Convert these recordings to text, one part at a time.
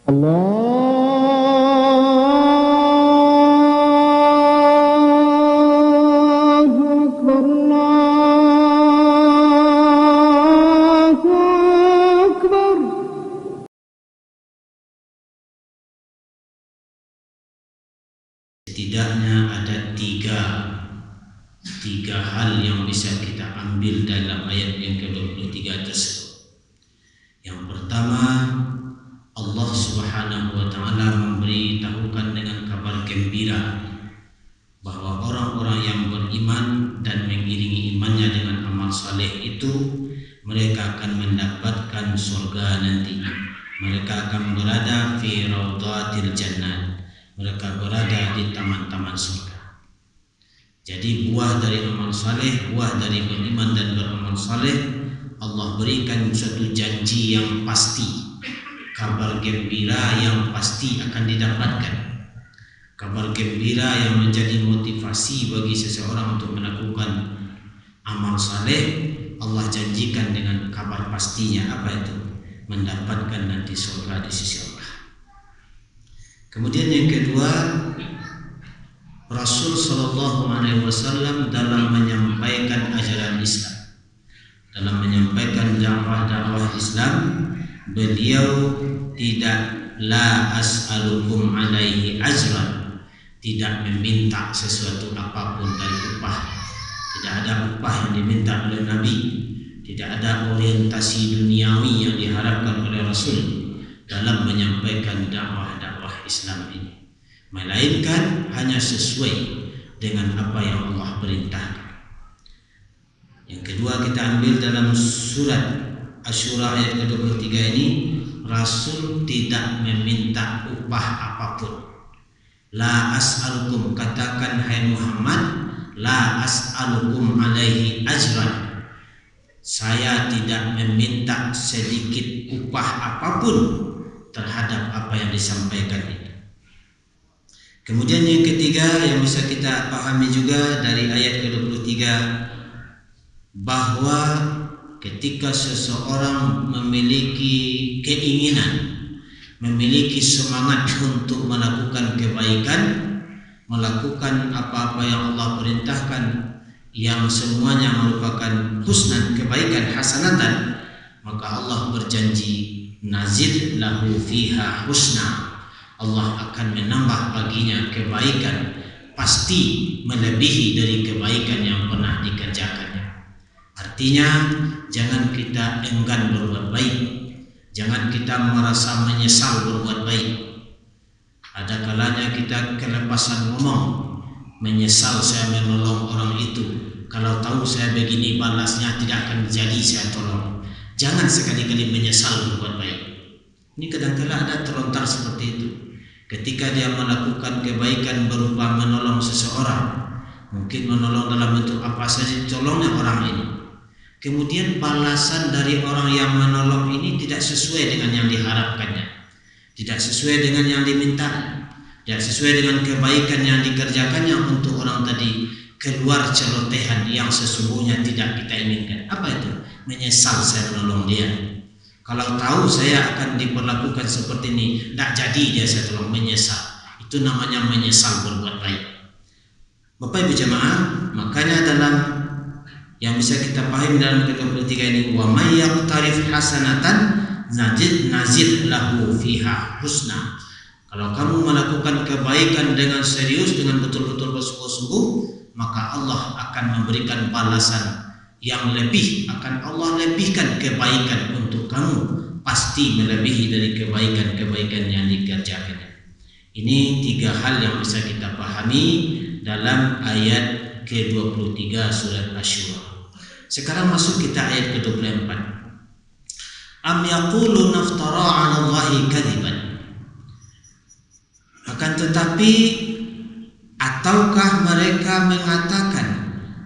Allahu Akbar, Allahu Akbar. Setidaknya ada tiga hal yang bisa kita ambil dalam ayat yang ke-23 tersebut. Yang pertama, Allah Subhanahu wa taala memberitahukan dengan kabar gembira bahwa orang-orang yang beriman dan mengiringi imannya dengan amal saleh itu mereka akan mendapatkan surga nantinya. Mereka akan berada fi raudhatil jannah. Mereka berada di taman-taman surga. Jadi buah dari amal saleh, buah dari beriman dan beramal saleh, Allah berikan suatu janji yang pasti, kabar gembira yang pasti akan didapatkan. Kabar gembira yang menjadi motivasi bagi seseorang untuk melakukan amal saleh, Allah janjikan dengan kabar pastinya. Apa itu? Mendapatkan nanti surga di sisi Allah. Kemudian yang kedua, Rasul Shallallahu Alaihi Wasallam dalam menyampaikan ajaran Islam, dalam menyampaikan dakwah Islam, beliau tidak la as'alukum alaihi ajran, tidak meminta sesuatu apapun dari upah. Tidak ada upah yang diminta oleh Nabi, tidak ada orientasi duniawi yang diharapkan oleh Rasul dalam menyampaikan dakwah Islam ini, melainkan hanya sesuai dengan apa yang Allah perintahkan. Yang kedua kita ambil dalam surat Asy-Syura ayat ke-23 ini, Rasul tidak meminta upah apapun. La as'alukum, katakan hai Muhammad, la as'alukum alaihi ajran, saya tidak meminta sedikit upah apapun terhadap apa yang disampaikan itu. Kemudian yang ketiga yang bisa kita pahami juga dari ayat ke-23, bahwa ketika seseorang memiliki keinginan, memiliki semangat untuk melakukan kebaikan, melakukan apa-apa yang Allah perintahkan, yang semuanya merupakan husnan, kebaikan, hasanatan, maka Allah berjanji nazid lahu fiha husna, Allah akan menambah baginya kebaikan, pasti melebihi dari kebaikan yang pernah dikerjakannya. Artinya jangan kita enggan berbuat baik, jangan kita merasa menyesal berbuat baik. Ada kalanya kita kelepasan ngomong, menyesal saya menolong orang itu, kalau tahu saya begini balasnya tidak akan jadi saya tolong. Jangan sekali-kali menyesal berbuat baik. Ini kadang-kala ada terlontar seperti itu. Ketika dia melakukan kebaikan berupa menolong seseorang, mungkin menolong dalam bentuk apa saja tolongnya orang ini, kemudian balasan dari orang yang menolong ini tidak sesuai dengan yang diharapkannya, tidak sesuai dengan yang diminta, tidak sesuai dengan kebaikan yang dikerjakannya untuk orang tadi, keluar celotehan yang sesungguhnya tidak kita inginkan. Apa itu? Menyesal saya menolong dia. Kalau tahu saya akan diperlakukan seperti ini, tidak jadi dia saya tolong, menyesal. Itu namanya menyesal berbuat baik. Bapak Ibu jemaah, makanya dalam yang bisa kita pahami dalam ke-23 ini, wa may yaqtarif hasanatan nazid lahu fiha husna. Kalau kamu melakukan kebaikan dengan serius, dengan betul-betul bersungguh-sungguh, maka Allah akan memberikan balasan yang lebih, akan Allah lebihkan kebaikan untuk kamu, pasti melebihi dari kebaikan-kebaikan yang dikerjakan. Ini tiga hal yang bisa kita pahami dalam ayat ke-23 surat Asy-Syura. Sekarang masuk kita ayat ke-24. Am yaqulu naftara 'ala Allahi kadziban. Akan tetapi, ataukah mereka mengatakan,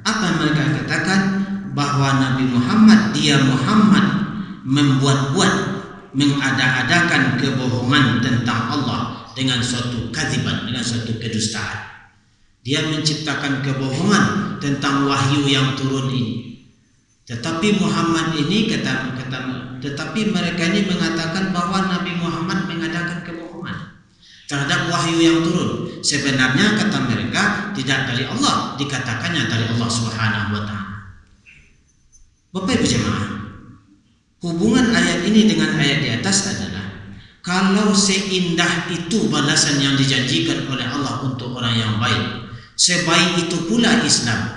apa yang mereka katakan? Bahwa Nabi Muhammad, dia Muhammad membuat-buat, mengada-adakan kebohongan tentang Allah dengan suatu kadziban, dengan suatu kedustaan. Dia menciptakan kebohongan tentang wahyu yang turun ini. Tetapi Muhammad ini tetapi mereka ini mengatakan bahwa Nabi Muhammad mengadakan kebohongan. terhadap wahyu yang turun. Sebenarnya kata mereka tidak dari Allah, dikatakannya dari Allah Subhanahu wa taala. Bapak Ibu jemaah, hubungan ayat ini dengan ayat di atas adalah kalau seindah itu balasan yang dijanjikan oleh Allah untuk orang yang baik, sebaik itu pula Islam,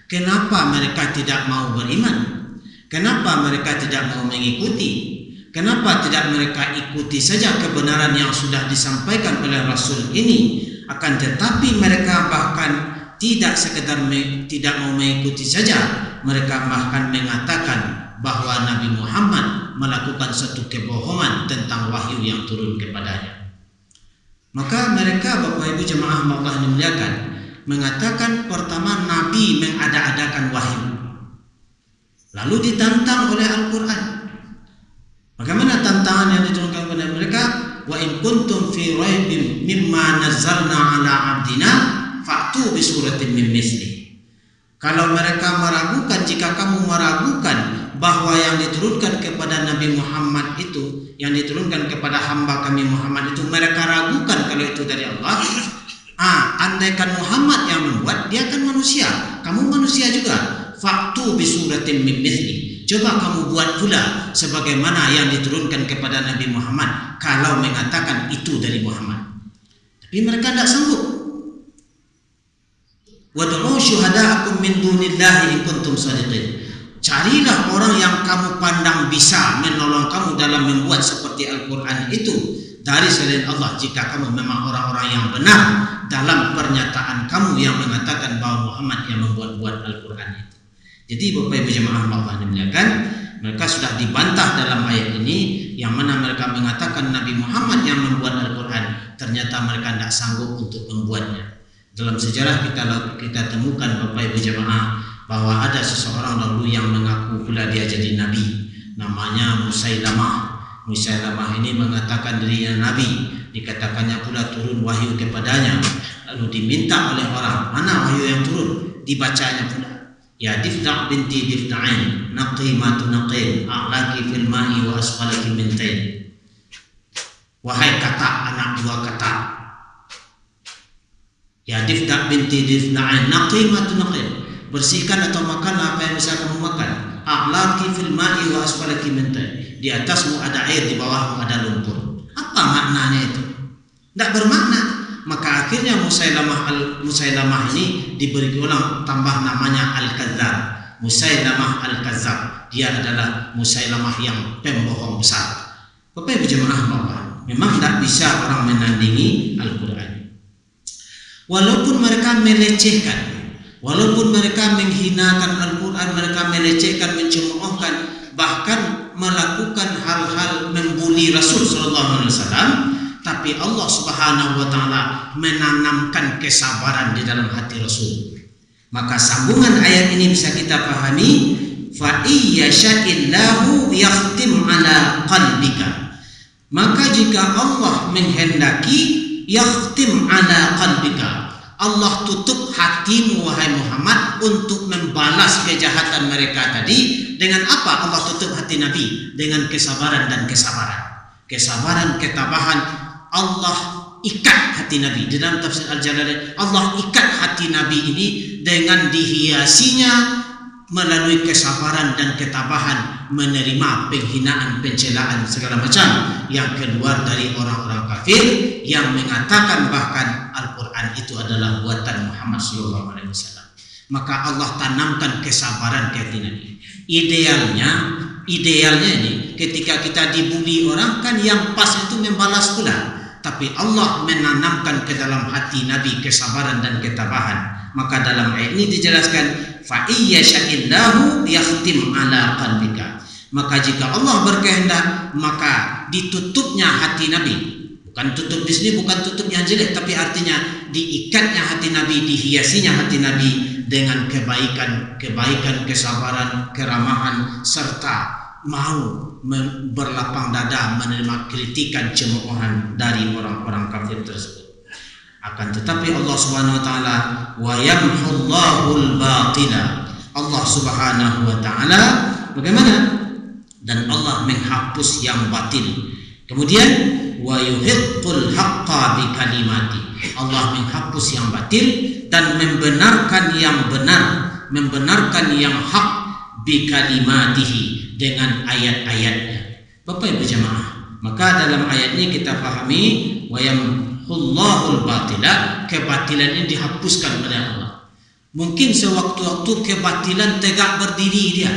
kenapa mereka tidak mau beriman? Kenapa mereka tidak mau mengikuti? Kenapa tidak mereka ikuti saja kebenaran yang sudah disampaikan oleh Rasul ini? Akan tetapi mereka bahkan tidak sekedar tidak mau mengikuti saja, mereka bahkan mengatakan bahwa Nabi Muhammad melakukan suatu kebohongan tentang wahyu yang turun kepadanya. Maka mereka, Bapak Ibu jemaah Allah dimuliakan, mengatakan pertama Nabi mengada-adakan wahyu, lalu ditantang oleh Al-Quran. Bagaimana tantangan yang diturunkan kepada mereka? Wa in kuntum fi raibin mimma nazzalna ala abdina fa'tu bi suratin min misli. Kalau mereka meragukan, jika kamu meragukan bahwa yang diturunkan kepada Nabi Muhammad itu, yang diturunkan kepada hamba kami Muhammad itu, mereka ragukan kalau itu dari Allah. Andaikan Muhammad yang membuat, dia kan manusia, kamu manusia juga. Fa'tu bi suratin min misli. Coba kamu buat pula sebagaimana yang diturunkan kepada Nabi Muhammad kalau mengatakan itu dari Muhammad. Tapi mereka tidak sanggup. Wad'u syuhada'akum min dunillahi in kuntum shadiqin. Carilah orang yang kamu pandang bisa menolong kamu dalam membuat seperti Al-Quran itu dari selain Allah, jika kamu memang orang-orang yang benar dalam pernyataan kamu yang mengatakan bahwa Muhammad yang membuat Al-Quran itu. Jadi Bapak Ibu jemaah Allah dimuliakan, mereka sudah dibantah dalam ayat ini, yang mana mereka mengatakan Nabi Muhammad yang membuat Al-Quran, ternyata mereka tidak sanggup untuk membuatnya. Dalam sejarah kita temukan Bapak Ibu jemaah bahwa ada seseorang dahulu yang mengaku pula dia jadi Nabi, namanya Musailamah. Musailamah ini mengatakan dirinya Nabi, dikatakannya pula turun wahyu kepadanya, lalu diminta oleh orang, mana wahyu yang turun? Dibacanya pula, ya Difda' binti Difda'in naqimatu naqim a'laki fil ma'i wa asfalaki min tain. Wahai kata, anak dua kata, ya Difda' binti Difda'in naqimatu naqim, bersihkan atau makan apa yang bisa kamu makan. A'laki fil ma'i wa asfalaki min tain, di atasmu ada air, di bawahmu ada lumpur. Apa maknanya itu? Tidak bermakna. Maka akhirnya Musailamah ini diberi ulang tambah namanya Al-Kadzdzab. Musailamah Al-Kadzdzab, dia adalah Musailamah yang pembohong besar. Bapak Ibu jemaah Allah, memang tidak bisa orang menandingi Al-Quran. Walaupun mereka melecehkan, walaupun mereka menghinakan Al-Quran, mereka melecehkan, mencemoohkan, bahkan melakukan hal-hal membuli Rasul SAW, tapi Allah Subhanahu wa taala menanamkan kesabaran di dalam hati Rasul. Maka sambungan ayat ini bisa kita pahami, fa iyyasha'illahu yakhtim ala qalbika. Maka jika Allah menghendaki, yakhtim ala qalbika, Allah tutup hatimu wahai Muhammad untuk membalas kejahatan mereka tadi. Dengan apa Allah tutup hati Nabi? Dengan kesabaran dan kesabaran. Kesabaran, ketabahan. Allah ikat hati Nabi. Di dalam tafsir Al-Jalalain, Allah ikat hati Nabi ini dengan dihiasinya melalui kesabaran dan ketabahan menerima penghinaan, pencelaan segala macam yang keluar dari orang-orang kafir yang mengatakan bahkan Al-Quran itu adalah buatan Muhammad SAW. Maka Allah tanamkan kesabaran ke hati Nabi. Idealnya ini ketika kita dibuli orang, kan yang pas itu membalas pula. Tapi Allah menanamkan ke dalam hati Nabi kesabaran dan ketabahan. Maka dalam ayat ini dijelaskan, fa iyyasha'illahu yakhtim ala qalbika. Maka jika Allah berkehendak, maka ditutupnya hati Nabi. Bukan tutup di sini, bukan tutupnya jelek, tapi artinya diikatnya hati Nabi, dihiasinya hati Nabi dengan kebaikan, kesabaran, keramahan, serta mau berlapang dada menerima kritikan, cemoohan dari orang-orang kafir tersebut. Akan tetapi Allah Subhanahu wa taala, wa yamhullahul batila, Allah Subhanahu wa taala bagaimana? Dan Allah menghapus yang batil. Kemudian wa yuhiqqul haqqa bi kalimati. Allah menghapus yang batil dan membenarkan yang benar, membenarkan yang hak bi kalimatihi dengan ayat-ayatnya. Bapak Ibu jemaah, maka dalam ayat ini kita pahami wa yamhullahul batila, kebatilan ini dihapuskan oleh Allah. Mungkin sewaktu-waktu kebatilan tegak berdiri dia.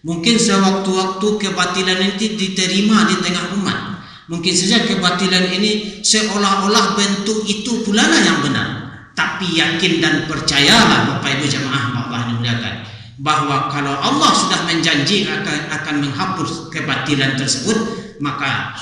Mungkin sewaktu-waktu kebatilan ini diterima di tengah umat. Mungkin saja kebatilan ini seolah-olah bentuk itu pula lah yang benar. Tapi yakin dan percayalah Bapak Ibu jemaah Allah dimuliakan, bahwa kalau Allah sudah menjanji akan menghapus kebatilan tersebut, maka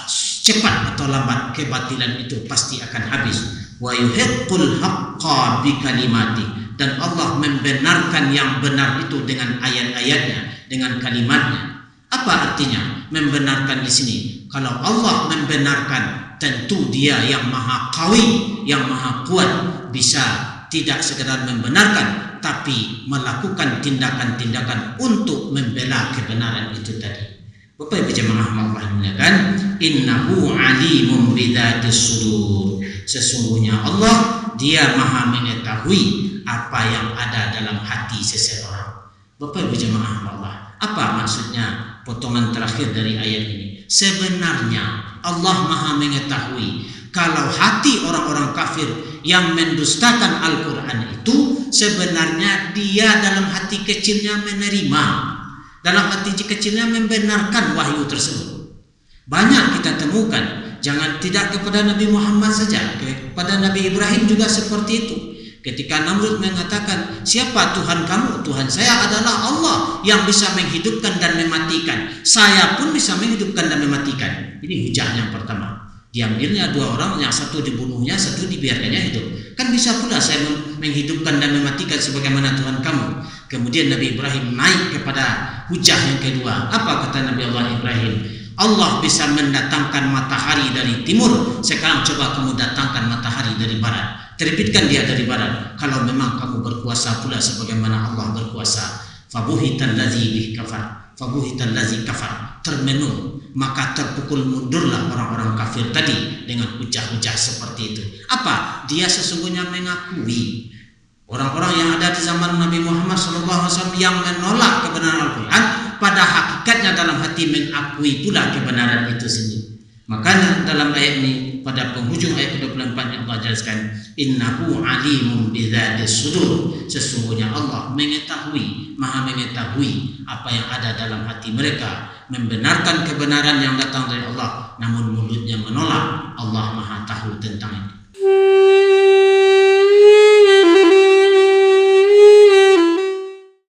cepat atau lambat kebatilan itu pasti akan habis. Wa yuhiqqul haqqa bi kalimati, dan Allah membenarkan yang benar itu dengan ayat-ayatnya, dengan kalimatnya. Apa artinya membenarkan di sini? Kalau Allah membenarkan, tentu Dia yang maha qawi, yang maha kuat, bisa tidak sekedar membenarkan, tapi melakukan tindakan-tindakan untuk membela kebenaran itu tadi. Bapak Ibu jemaah Allah muliakan, innahu alimun bidzatis sudur. Sesungguhnya Allah, Dia maha mengetahui apa yang ada dalam hati seseorang. Bapak Ibu jemaah Allah, apa maksudnya potongan terakhir dari ayat ini? Sebenarnya Allah maha mengetahui kalau hati orang-orang kafir yang mendustakan Al-Quran itu, sebenarnya dia dalam hati kecilnya menerima, dalam hati kecilnya membenarkan wahyu tersebut. Banyak kita temukan, jangan tidak kepada Nabi Muhammad saja, kepada Nabi Ibrahim juga seperti itu. Ketika Namrud mengatakan, siapa Tuhan kamu? Tuhan saya adalah Allah yang bisa menghidupkan dan mematikan. Saya pun bisa menghidupkan dan mematikan. Ini hujah yang pertama. Diambilnya dua orang, yang satu dibunuhnya, satu dibiarkannya hidup. Kan bisa pula saya menghidupkan dan mematikan sebagaimana Tuhan kamu. Kemudian Nabi Ibrahim naik kepada hujah yang kedua. Apa kata Nabi Allah Ibrahim? Allah bisa mendatangkan matahari dari timur. Sekarang coba kamu datangkan matahari dari barat. Terbitkan dia dari barat. Kalau memang kamu berkuasa pula sebagaimana Allah berkuasa. Fabuhital ladzi kafar. Fabuhital ladzi kafar. Termenung, maka terpukul mundurlah orang-orang kafir tadi dengan hujah-hujah seperti itu. Apa? Dia sesungguhnya mengakui orang-orang yang ada di zaman Nabi Muhammad SAW yang menolak kebenaran Al-Quran, pada hakikatnya dalam hati mengakui pula kebenaran itu sendiri. Makanya dalam ayat ini, pada penghujung ayat ke-24 yang Allah jelaskan, innahu alimun bidzatis sudur. Sesungguhnya Allah mengetahui, maha mengetahui apa yang ada dalam hati mereka, membenarkan kebenaran yang datang dari Allah, namun mulutnya menolak. Allah maha tahu tentang itu.